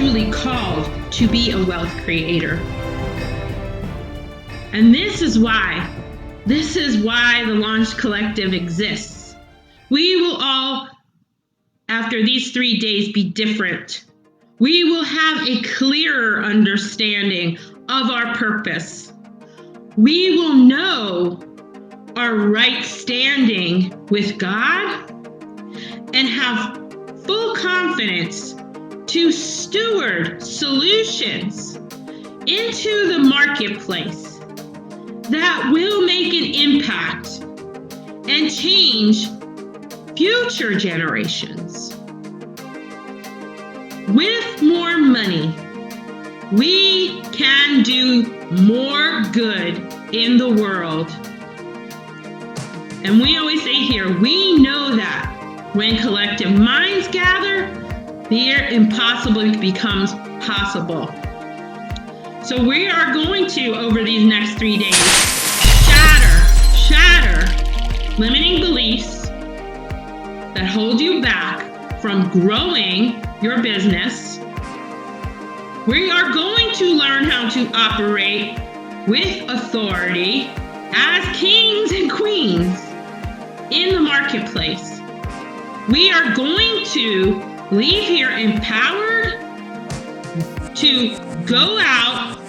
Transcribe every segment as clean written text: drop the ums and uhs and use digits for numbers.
truly called to be a wealth creator. And this is why the Launch Collective exists. We will all, after these 3 days, be different. We will have a clearer understanding of our purpose. We will know our right standing with God and have full confidence to steward solutions into the marketplace that will make an impact and change future generations. With more money, we can do more good in the world. And we always say here, we know that when collective minds gather, the impossible becomes possible. So we are going to, over these next 3 days, shatter limiting beliefs that hold you back from growing your business. We are going to learn how to operate with authority as kings and queens in the marketplace. We are going to leave here empowered to go out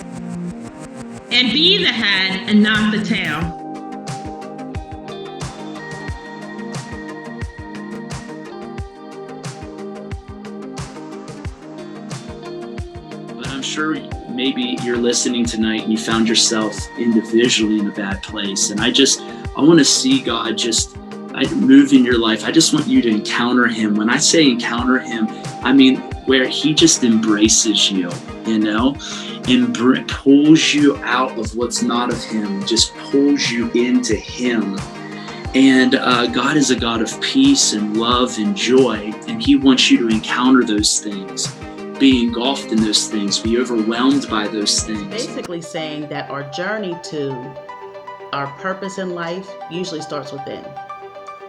and be the head and not the tail. But I'm sure maybe you're listening tonight and you found yourself individually in a bad place. And I want to see God just move in your life. I just want you to encounter him. When I say encounter him, I mean where he just embraces you, and pulls you out of what's not of him, just pulls you into him. And God is a God of peace and love and joy, and he wants you to encounter those things, be engulfed in those things, be overwhelmed by those things. Basically saying that our journey to our purpose in life usually starts within.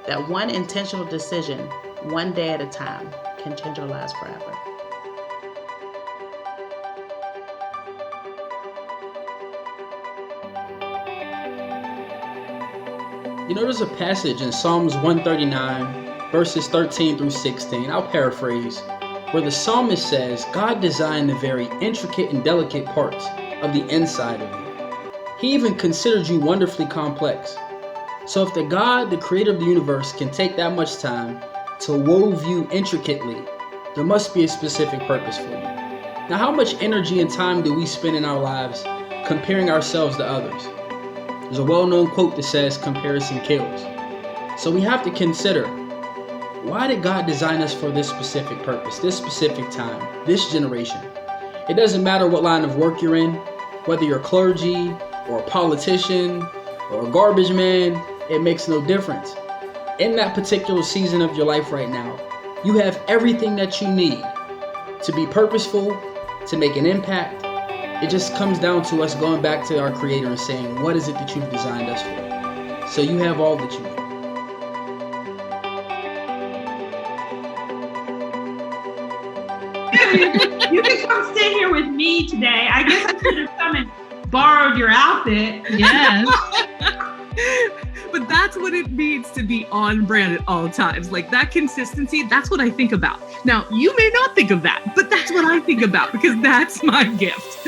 That one intentional decision, one day at a time, can change our lives forever. There's a passage in Psalms 139, verses 13 through 16, I'll paraphrase, where the psalmist says, God designed the very intricate and delicate parts of the inside of you. He even considered you wonderfully complex. So if the God, the creator of the universe, can take that much time to wove you intricately, there must be a specific purpose for you. Now, how much energy and time do we spend in our lives comparing ourselves to others? There's a well-known quote that says, comparison kills. So we have to consider, why did God design us for this specific purpose, this specific time, this generation? It doesn't matter what line of work you're in, whether you're clergy or a politician or a garbage man, it makes no difference. In that particular season of your life right now, you have everything that you need to be purposeful, to make an impact. It just comes down to us going back to our Creator and saying, what is it that you've designed us for? So you have all that you need. You can come stay here with me today. I guess I should have come and borrowed your outfit. Yes. But that's what it means to be on brand at all times. Like that consistency, that's what I think about. Now, you may not think of that, but that's what I think about because that's my gift.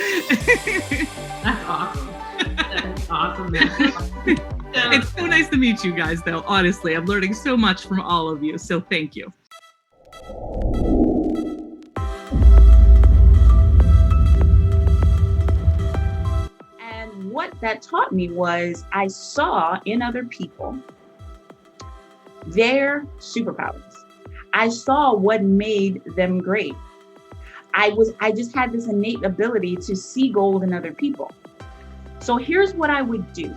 That's awesome. That's awesome. It's so nice to meet you guys, though. Honestly, I'm learning so much from all of you. So thank you. What that taught me was I saw in other people their superpowers. I saw what made them great. I just had this innate ability to see gold in other people. So here's what I would do.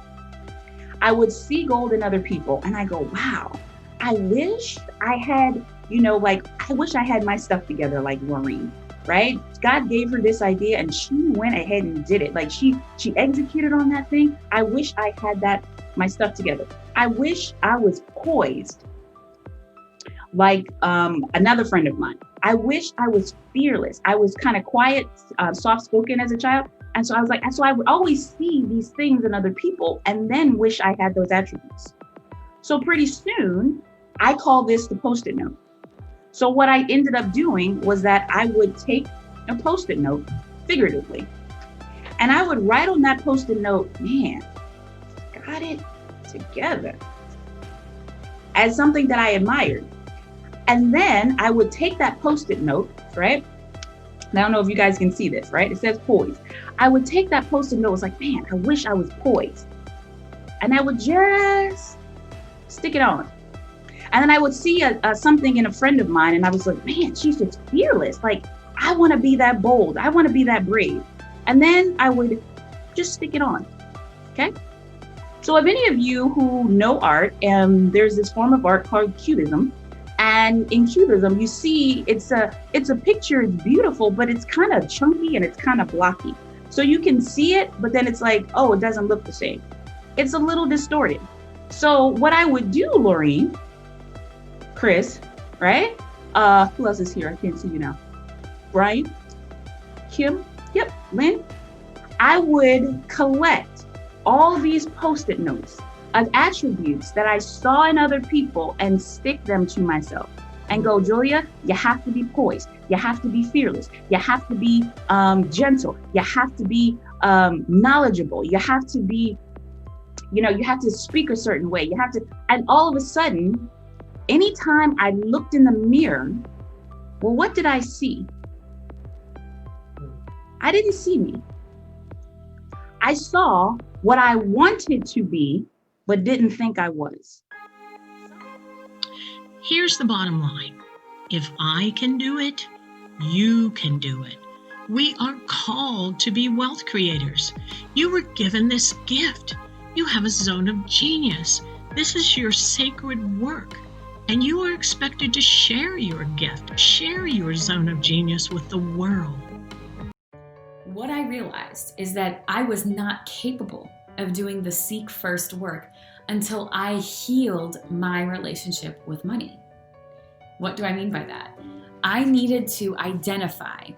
I would see gold in other people and I go, wow, I wish I had, I wish I had my stuff together like Maureen. Right? God gave her this idea and she went ahead and did it. Like she executed on that thing. I wish I had my stuff together. I wish I was poised like another friend of mine. I wish I was fearless. I was kind of quiet, soft-spoken as a child. And so I would always see these things in other people and then wish I had those attributes. So pretty soon, I call this the Post-it note. So what I ended up doing was that I would take a Post-it note, figuratively, and I would write on that Post-it note, man, got it together, as something that I admired. And then I would take that Post-it note, right? I don't know if you guys can see this, right? It says poised. I would take that Post-it note, it was like, man, I wish I was poised. And I would just stick it on. And then I would see something in a friend of mine, and I was like, man, she's just fearless. Like, I want to be that bold. I want to be that brave. And then I would just stick it on, okay? So if any of you who know art, there's this form of art called Cubism. And in Cubism, you see it's a picture, it's beautiful, but it's kind of chunky and it's kind of blocky. So you can see it, but then it's like, oh, it doesn't look the same. It's a little distorted. So what I would do, Laureen, Chris, right? Who else is here? I can't see you now. Brian, Kim, yep, Lynn. I would collect all these Post-it notes of attributes that I saw in other people and stick them to myself and go, Julia, you have to be poised. You have to be fearless. You have to be gentle. You have to be knowledgeable. You have to be, you have to speak a certain way. You have to, and all of a sudden, anytime I looked in the mirror, well, what did I see? I didn't see me. I saw what I wanted to be, but didn't think I was. Here's the bottom line. If I can do it, you can do it. We are called to be wealth creators. You were given this gift. You have a zone of genius. This is your sacred work. And you are expected to share your gift, share your zone of genius with the world. What I realized is that I was not capable of doing the seek first work until I healed my relationship with money. What do I mean by that? I needed to identify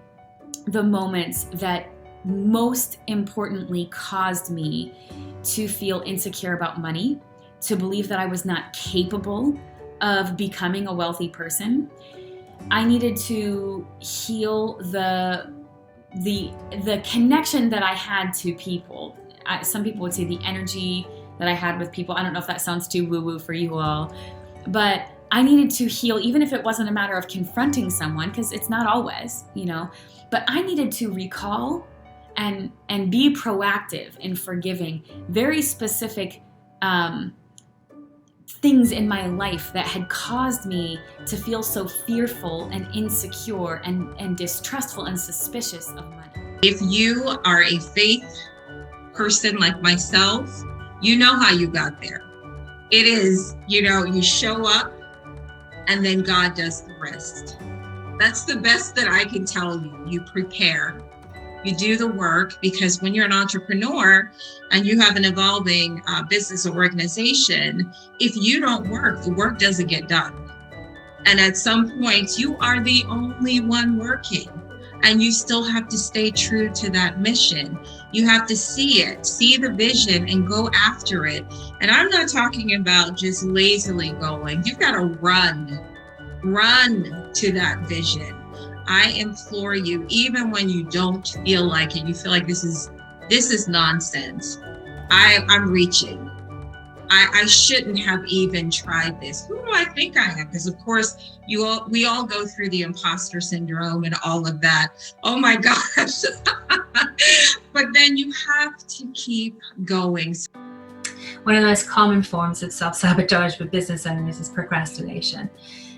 the moments that most importantly caused me to feel insecure about money, to believe that I was not capable of becoming a wealthy person. I needed to heal the connection that I had to people. Some people would say the energy that I had with people. I don't know if that sounds too woo-woo for you all, but I needed to heal, even if it wasn't a matter of confronting someone, because it's not always, but I needed to recall and be proactive in forgiving very specific things in my life that had caused me to feel so fearful and insecure and distrustful and suspicious of money. If you are a faith person like myself, you know how you got there. It is, you show up and then God does the rest. That's the best that I can tell you. You prepare, you do the work, because when you're an entrepreneur and you have an evolving business or organization, if you don't work, the work doesn't get done. And at some point, you are the only one working, and you still have to stay true to that mission. You have to see it, see the vision, and go after it. And I'm not talking about just lazily going. You've got to run to that vision. I implore you, even when you don't feel like it, you feel like this is nonsense. I'm reaching. I shouldn't have even tried this. Who do I think I am? Because of course, we all go through the imposter syndrome and all of that. Oh my gosh. But then you have to keep going. One of the most common forms of self-sabotage with business owners is procrastination.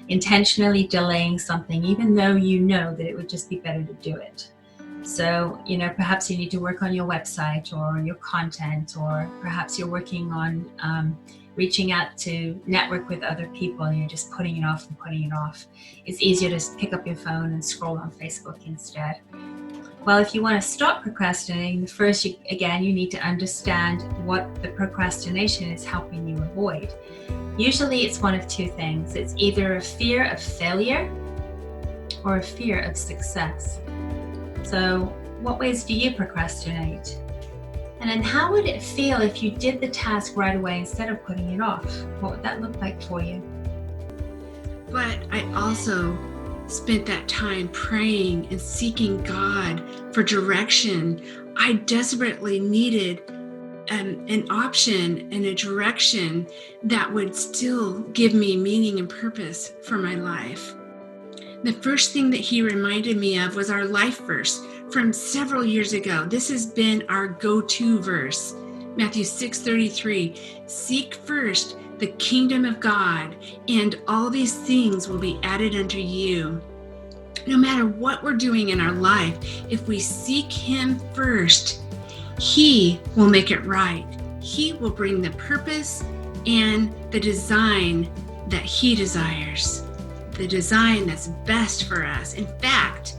Intentionally delaying something, even though you know that it would just be better to do it. So, perhaps you need to work on your website or your content, or perhaps you're working on reaching out to network with other people and you're just putting it off and putting it off. It's easier to pick up your phone and scroll on Facebook instead. Well, if you want to stop procrastinating, first, you need to understand what the procrastination is helping you avoid. Usually it's one of two things. It's either a fear of failure or a fear of success. So, what ways do you procrastinate? And then how would it feel if you did the task right away instead of putting it off? What would that look like for you? But I also spent that time praying and seeking God for direction. I desperately needed an option and a direction that would still give me meaning and purpose for my life. The first thing that he reminded me of was our life verse from several years ago. This has been our go-to verse, Matthew 6:33. Seek first the kingdom of God, and all these things will be added unto you. No matter what we're doing in our life, if we seek him first, he will make it right. He will bring the purpose and the design that he desires, the design that's best for us. In fact,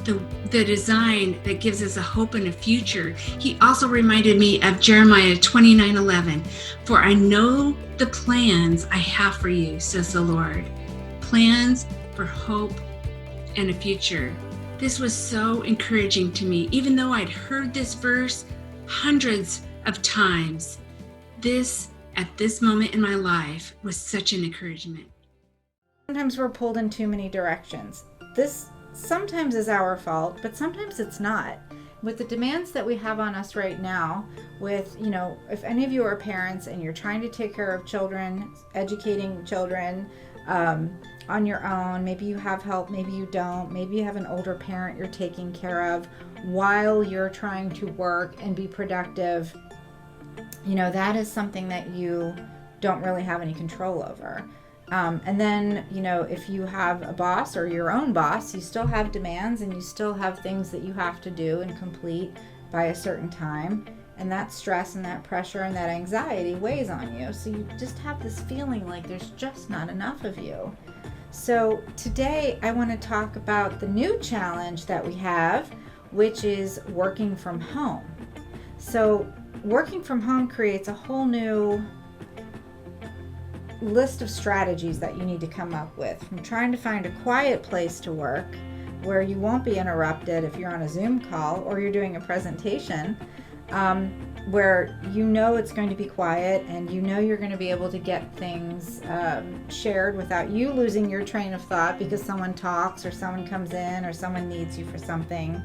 the design that gives us a hope and a future. He also reminded me of Jeremiah 29:11. For I know the plans I have for you, says the Lord. Plans for hope and a future. This was so encouraging to me, even though I'd heard this verse hundreds of times. This, at this moment in my life, was such an encouragement. Sometimes we're pulled in too many directions. This sometimes is our fault, but sometimes it's not. With the demands that we have on us right now, with, if any of you are parents and you're trying to take care of children, educating children on your own, maybe you have help, maybe you don't, maybe you have an older parent you're taking care of while you're trying to work and be productive, that is something that you don't really have any control over. And then, if you have a boss or your own boss, you still have demands and you still have things that you have to do and complete by a certain time. And that stress and that pressure and that anxiety weighs on you. So you just have this feeling like there's just not enough of you. So today I want to talk about the new challenge that we have, which is working from home. So working from home creates a whole new list of strategies that you need to come up with, from trying to find a quiet place to work where you won't be interrupted if you're on a Zoom call or you're doing a presentation, where it's going to be quiet and you're going to be able to get things shared without you losing your train of thought because someone talks or someone comes in or someone needs you for something.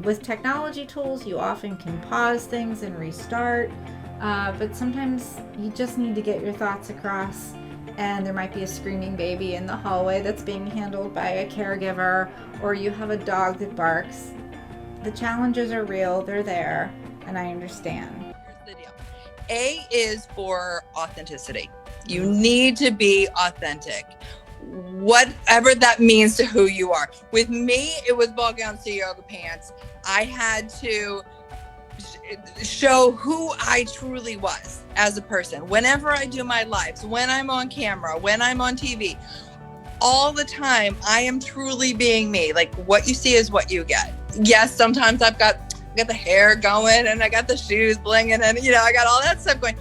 With technology tools, you often can pause things and restart. But sometimes you just need to get your thoughts across, and there might be a screaming baby in the hallway that's being handled by a caregiver, or you have a dog that barks. The challenges are real, they're there, and I understand. Here's the deal. A is for authenticity. You need to be authentic, whatever that means to who you are. With me, it was ball gowns to yoga pants. I had to show who I truly was as a person. Whenever I do my lives, when I'm on camera, when I'm on TV, all the time, I am truly being me. Like, what you see is what you get. Yes, sometimes I've got the hair going and I got the shoes blinging and I got all that stuff going.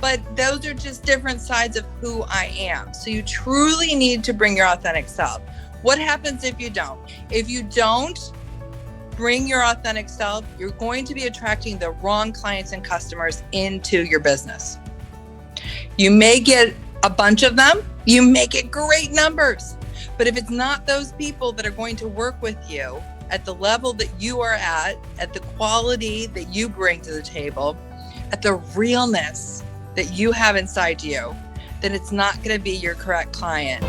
But those are just different sides of who I am. So you truly need to bring your authentic self. What happens if you don't? If you don't bring your authentic self, you're going to be attracting the wrong clients and customers into your business. You may get a bunch of them, you may get great numbers, but if it's not those people that are going to work with you at the level that you are at the quality that you bring to the table, at the realness that you have inside you, then it's not going to be your correct client.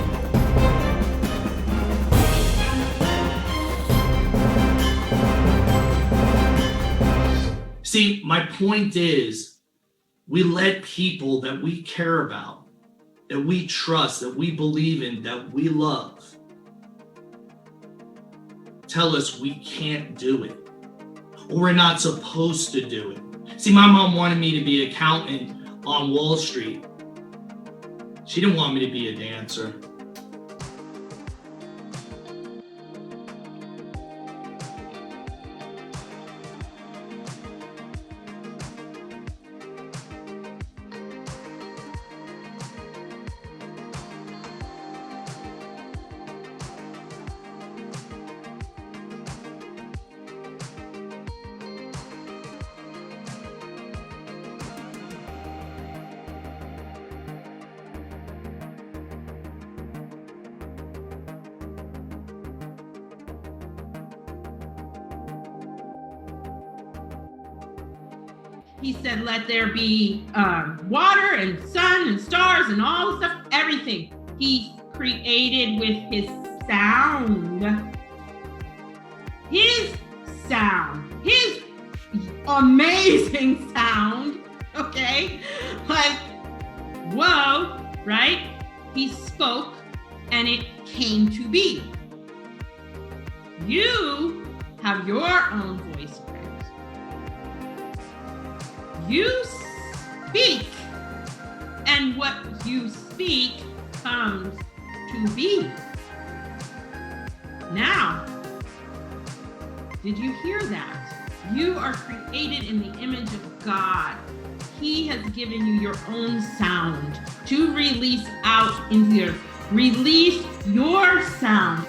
See, my point is, we let people that we care about, that we trust, that we believe in, that we love, tell us we can't do it, or we're not supposed to do it. See, my mom wanted me to be an accountant on Wall Street. She didn't want me to be a dancer. He said, let there be water and sun and stars and all the stuff, everything. He created with his sound. His sound. His amazing sound. Okay? Like, whoa, right? He spoke and it came to be. You have your own voice, friends. You speak, and what you speak comes to be. Now, did you hear that? You are created in the image of God. He has given you your own sound to release out into the earth. Release your sound.